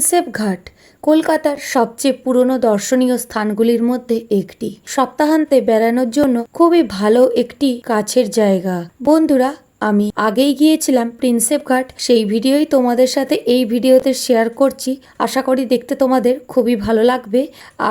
Prinsep ঘাট কলকাতার সবচেয়ে পুরনো দর্শনীয় স্থানগুলির মধ্যে একটি। সপ্তাহান্তে বেড়ানোর জন্য খুবই ভালো একটি কাছের জায়গা। বন্ধুরা, আমি আগেই গিয়েছিলাম প্রিন্সেপ ঘাট, সেই ভিডিওই তোমাদের সাথে এই ভিডিওতে শেয়ার করছি। আশা করি দেখতে তোমাদের খুবই ভালো লাগবে।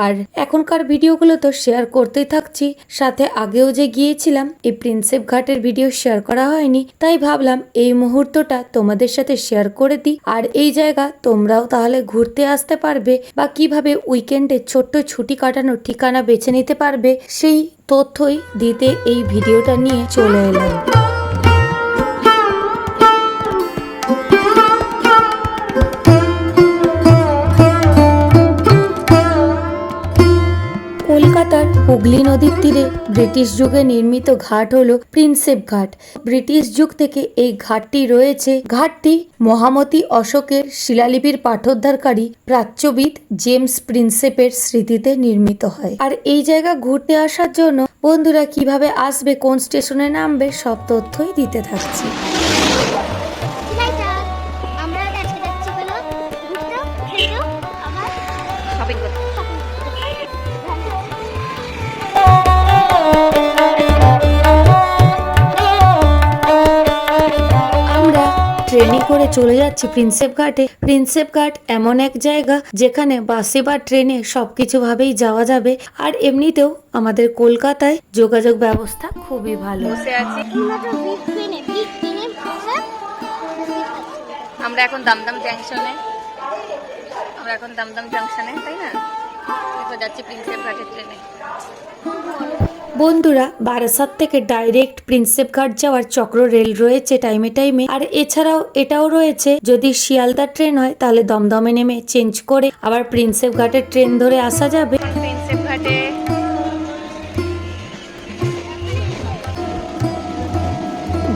আর এখনকার ভিডিওগুলো তো শেয়ার করতেই থাকছি, সাথে আগেও যে গিয়েছিলাম এই প্রিন্সেপ ঘাটের ভিডিও শেয়ার করা হয়নি, তাই ভাবলাম এই মুহূর্তটা তোমাদের সাথে শেয়ার করে দিই। আর এই জায়গা তোমরাও তাহলে ঘুরতে আসতে পারবে বা কিভাবে উইকেন্ডে ছোট্ট ছুটি কাটানোর ঠিকানা বেছে নিতে পারবে, সেই তথ্যই দিতে এই ভিডিওটা নিয়ে চলে এলাম। কলকাতার হুগলি নদীর তীরে ব্রিটিশ যুগে নির্মিত ঘাট হলো প্রিন্সেপ ঘাট। ব্রিটিশ যুগ থেকে এই ঘাটটি রয়েছে। ঘাটটি মহামতি অশোকের শিলালিপির পাঠোদ্ধারকারী প্রাচ্যবিদ জেমস প্রিন্সেপের স্মৃতিতে নির্মিত হয়। আর এই জায়গা ঘুরতে আসার জন্য বন্ধুরা কিভাবে আসবে, কোন স্টেশনে নামবে, সব তথ্যই দিতে থাকছি। ট্রেনে করে চলে যাচ্ছি প্রিন্সেপ ঘাটে। প্রিন্সেপ ঘাট এমন এক জায়গা যেখানে বাসে বা ট্রেনে সবকিছু ভাবেই যাওয়া যাবে। আর এমনিতেও আমাদের কলকাতায় যোগাযোগ ব্যবস্থা খুবই ভালো। আমরা এখন দমদম জাংশনে, তাই না? যাচ্ছি প্রিন্সেপ ঘাটের ট্রেনে। বন্ধুরা, বারাসাত থেকে ডাইরেক্ট প্রিন্সেপ ঘাট যাওয়ার চক্র রেল রয়েছে টাইমে টাইমে। আর এছাড়াও এটাও রয়েছে, যদি শিয়ালদা ট্রেন হয় তাহলে দমদমে নেমে চেঞ্জ করে আবার প্রিন্সেপ ঘাটের ট্রেন ধরে আসা যাবে। প্রিন্সেপ ঘাটে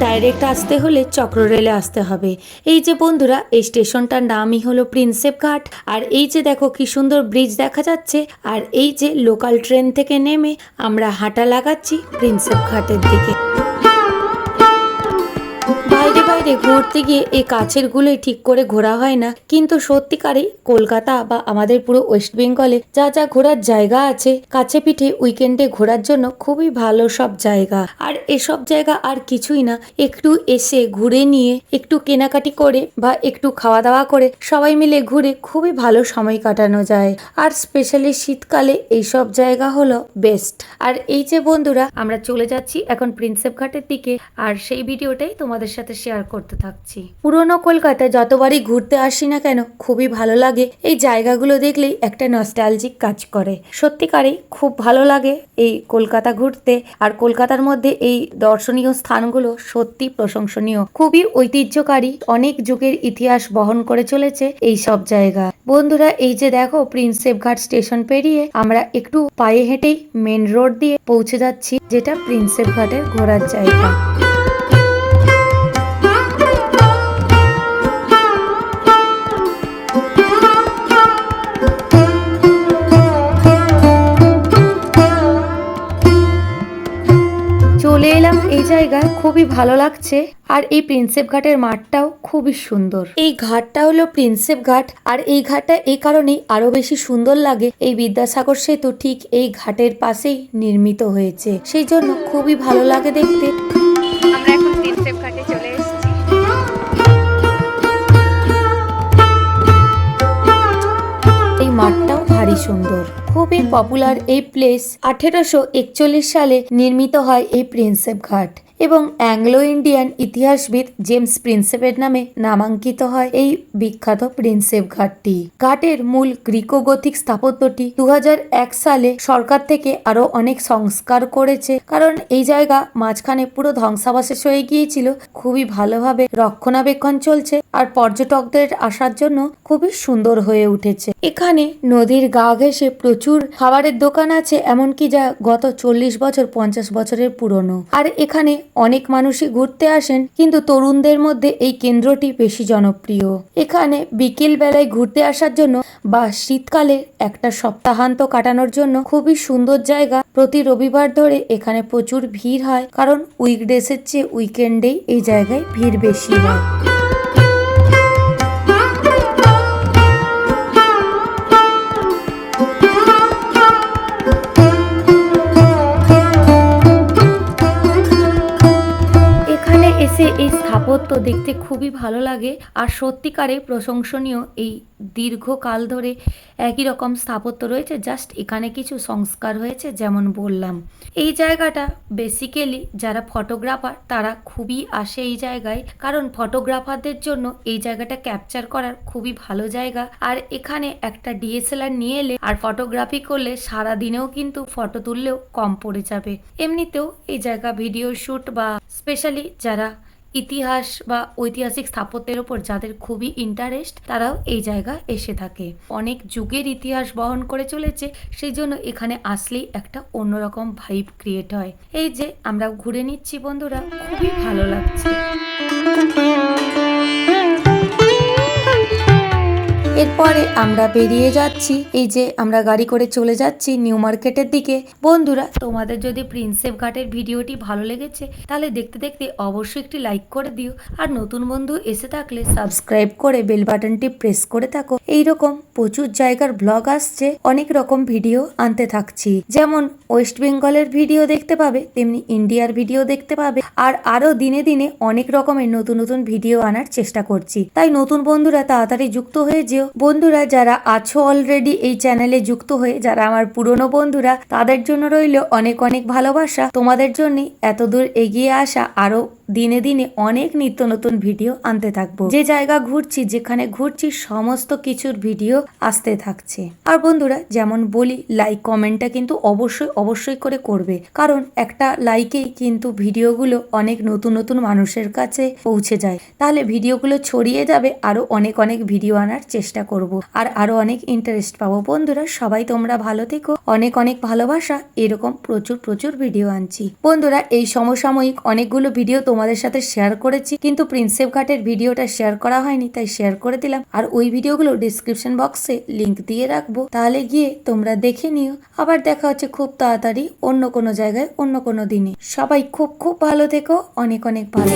ডাইরেক্ট আসতে হলে চক্র রেলে আসতে হবে। এই যে বন্ধুরা, এই স্টেশনটার নামই হলো প্রিন্সেপ ঘাট। আর এই যে দেখো কি সুন্দর ব্রিজ দেখা যাচ্ছে। আর এই যে লোকাল ট্রেন থেকে নেমে আমরা হাঁটা লাগাচ্ছি প্রিন্সেপ ঘাটের দিকে। বাইরে বাইরে ঘুরতে গিয়ে এই কাছের গুলোই ঠিক করে ঘোরা হয় না, কিন্তু সত্যিকারেই কলকাতা বা আমাদের পুরো ওয়েস্ট বেঙ্গলে যা যা ঘোরার জায়গা আছে, কাছে পিঠে উইকেন্ডে ঘোরার জন্য খুবই ভালো সব জায়গা। আর এসব জায়গা আর কিছুই না, একটু এসে ঘুরে নিয়ে একটু কেনাকাটি করে বা একটু খাওয়া দাওয়া করে সবাই মিলে ঘুরে খুবই ভালো সময় কাটানো যায়। আর স্পেশালি শীতকালে এইসব জায়গা হলো বেস্ট। আর এই যে বন্ধুরা, আমরা চলে যাচ্ছি এখন প্রিন্সেপ ঘাটের দিকে, আর সেই ভিডিওটাই তোমাদের সাথে শেয়ার করতে থাকছি। পুরনো কলকাতায় যতবারই ঘুরতে আসি না কেন খুবই ভালো লাগে। এই জায়গাগুলো দেখলেই একটা নস্টালজিক কাজ করে। সত্যিকারেই খুব ভালো লাগে এই কলকাতা ঘুরতে। আর কলকাতার মধ্যে এই দর্শনীয় স্থানগুলো সত্যি প্রশংসনীয়, খুবই ঐতিহ্যকারী, অনেক যুগের ইতিহাস বহন করে চলেছে এই সব জায়গা। বন্ধুরা, এই যে দেখো প্রিন্সেপ ঘাট স্টেশন পেরিয়ে আমরা একটু পায়ে হেঁটেই মেন রোড দিয়ে পৌঁছে যাচ্ছি, যেটা প্রিন্সেপ ঘাটের ঘোরার জায়গা। চলে এলাম এই জায়গায়, খুবই ভালো লাগছে। আর এই প্রিন্সেপ ঘাটের মাঠটাও খুবই সুন্দর। এই ঘাটটা হলো প্রিন্সেপ ঘাট। আর এই ঘাটটা এই কারণেই আরো বেশি সুন্দর লাগে, এই বিদ্যাসাগর সেতু ঠিক এই ঘাটের পাশেই নির্মিত হয়েছে, সেই জন্য খুবই ভালো লাগে দেখতে। আমরা এখন প্রিন্সেপ ঘাটে চলে এসেছি। এই মাঠটাও ভারী সুন্দর, খুবই পপুলার এই প্লেস। 1841 সালে নির্মিত হয় এই প্রিন্সেপ ঘাট এবং অ্যাংলো ইন্ডিয়ান ইতিহাসবিদ জেমস প্রিন্সেপের নামে নামাঙ্কিত হয় এই বিখ্যাত প্রিন্সেপ ঘাটটি। ঘাটের মূল গ্রিকো গথিক স্থাপত্যটি 2001 সালে সরকার থেকে আরো অনেক সংস্কার করেছে, কারণ এই জায়গা মাঝখানে পুরো ধ্বংসাবশেষ হয়ে গিয়েছিল। খুবই ভালোভাবে রক্ষণাবেক্ষণ চলছে আর পর্যটকদের আসার জন্য খুবই সুন্দর হয়ে উঠেছে। এখানে নদীর গা ঘেঁষে প্রচুর খাবারের দোকান আছে, এমনকি যা গত 40 বছর 50 বছরের পুরনো। আর এখানে অনেক মানুষই ঘুরতে আসেন, কিন্তু তরুণদের মধ্যে এই কেন্দ্রটি বেশি জনপ্রিয়। এখানে বিকেল বেলায় ঘুরতে আসার জন্য বা শীতকালে একটা সপ্তাহান্ত কাটানোর জন্য খুবই সুন্দর জায়গা। প্রতি রবিবার ধরে এখানে প্রচুর ভিড় হয়, কারণ উইকডেসের চেয়ে উইকেন্ডেই এই জায়গায় ভিড় বেশি হয়। স্থাপত্য দেখতে খুবই ভালো লাগে আর সত্যিকারে প্রশংসনীয়। এই দীর্ঘকাল ধরে একই রকম স্থাপত্য রয়েছে, জাস্ট এখানে কিছু সংস্কার হয়েছে যেমন বললাম। এই জায়গাটা বেসিক্যালি যারা ফটোগ্রাফার তারা খুবই আসে এই জায়গায়, কারণ ফটোগ্রাফারদের জন্য এই জায়গাটা ক্যাপচার করার খুবই ভালো জায়গা। আর এখানে একটা ডিএসএলআর নিয়ে এলে আর ফটোগ্রাফি করলে সারা দিনেও কিন্তু ফটো তুললেও কম পড়ে যাবে। এমনিতেও এই জায়গা ভিডিও শ্যুট বা স্পেশালি যারা ইতিহাস বা ঐতিহাসিক স্থাপত্যের ওপর যাদের খুবই ইন্টারেস্ট তারাও এই জায়গা এসে থাকে। অনেক যুগের ইতিহাস বহন করে চলেছে, সেই জন্য এখানে আসলেই একটা অন্যরকম ভাইব ক্রিয়েট হয়। এই যে আমরা ঘুরে নিচ্ছি বন্ধুরা, খুবই ভালো লাগছে। এরপরে আমরা বেরিয়ে যাচ্ছি, এই যে আমরা গাড়ি করে চলে যাচ্ছি নিউ মার্কেটের দিকে। বন্ধুরা, তোমাদের যদি প্রিন্সেপ ঘাটের ভিডিওটি ভালো লেগেছে তাহলে দেখতে দেখতে অবশ্যই একটি লাইক করে দিও, আর নতুন বন্ধু এসে থাকলে সাবস্ক্রাইব করে বেল বাটনটি প্রেস করে থাকো। এইরকম প্রচুর জায়গার ব্লগ আসছে, অনেক রকম ভিডিও আনতে থাকছি। যেমন ওয়েস্ট বেঙ্গলের ভিডিও দেখতে পাবে, তেমনি ইন্ডিয়ার ভিডিও দেখতে পাবে, আর আরো দিনে দিনে অনেক রকমের নতুন নতুন ভিডিও আনার চেষ্টা করছি। তাই নতুন বন্ধুরা তাড়াতাড়ি যুক্ত হয়ে যেও। বন্ধুরা যারা আছো অলরেডি এই চ্যানেলে যুক্ত হয়ে, যারা আমার পুরনো বন্ধুরা, তাদের জন্য রইল অনেক অনেক ভালোবাসা। তোমাদের জন্যই এত দূর এগিয়ে আসা, আরো দিনে দিনে অনেক নিত্য নতুন ভিডিও আনতে থাকবো। যে জায়গা ঘুরছি, যেখানে ঘুরছি, সমস্ত কিছুর ভিডিও আসতে থাকছে। আর বন্ধুরা যেমন বলি, লাইক কমেন্টটা কিন্তু অবশ্যই অবশ্যই করে করবে, কারণ একটা লাইকেই কিন্তু ভিডিওগুলো অনেক নতুন নতুন মানুষের কাছে পৌঁছে যায়। তাহলে ভিডিওগুলো ছড়িয়ে যাবে, আরো অনেক অনেক ভিডিও আনার চেষ্টা করব, আর আরো অনেক ইন্টারেস্ট পাবো। বন্ধুরা সবাই তোমরা ভালো থেকো, অনেক অনেক ভালোবাসা। এরকম প্রচুর প্রচুর ভিডিও আনছি। বন্ধুরা এই সমসাময়িক অনেকগুলো ভিডিও তোমাদের সাথে শেয়ার করেছি, কিন্তু প্রিন্সেপ ঘাটের ভিডিওটা শেয়ার করা হয়নি, তাই শেয়ার করে দিলাম। আর ওই ভিডিওগুলো ডিসক্রিপশন বক্সে লিংক দিয়ে রাখবো, তাহলে গিয়ে তোমরা দেখে নিও। আবার দেখা হচ্ছে খুব তাড়াতাড়ি অন্য কোনো জায়গায় অন্য কোনো দিনে। সবাই খুব খুব ভালো থেকো, অনেক অনেক ভালো।